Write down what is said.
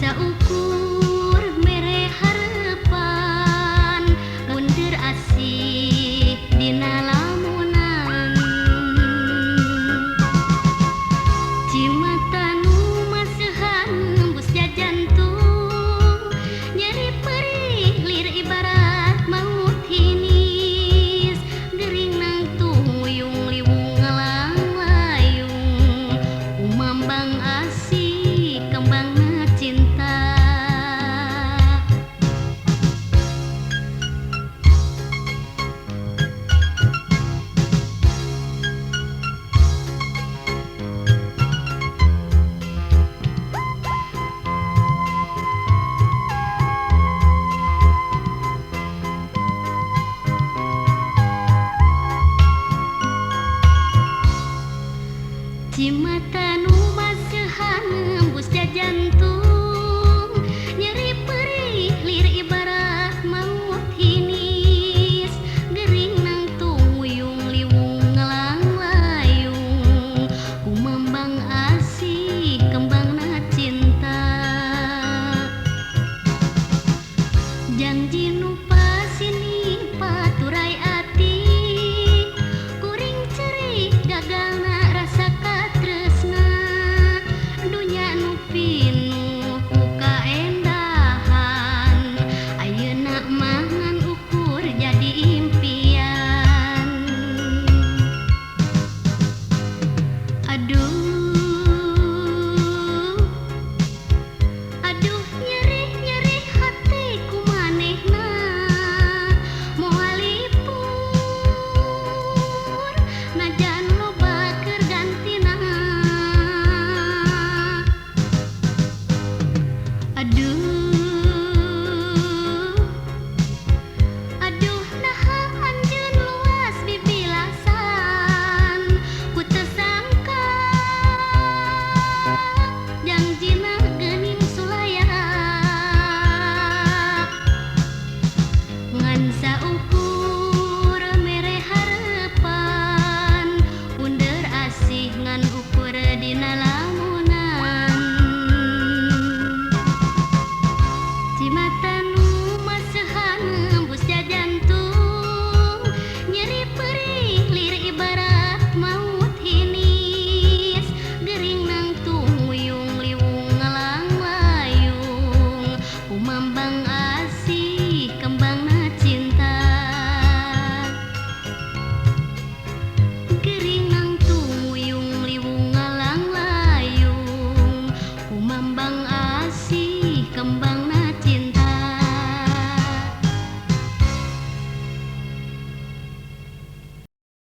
Saukur mere harepan mundur asih dina lamunan cimata nu maseuhan nembus jantung nyeri perih lir ibarat maut hinis gering nang tuyung liwung ngalang layung umambang asih kembangna cinta. Cimata nu maseuhan nembus jantung nyeri perih lir ibarat maut hinis gering nang tuyung liwung ngalang layung kumambang asih kembangna cinta janji nu pasini paturai ati kuring cerih gagalna rasa katresna dunya nu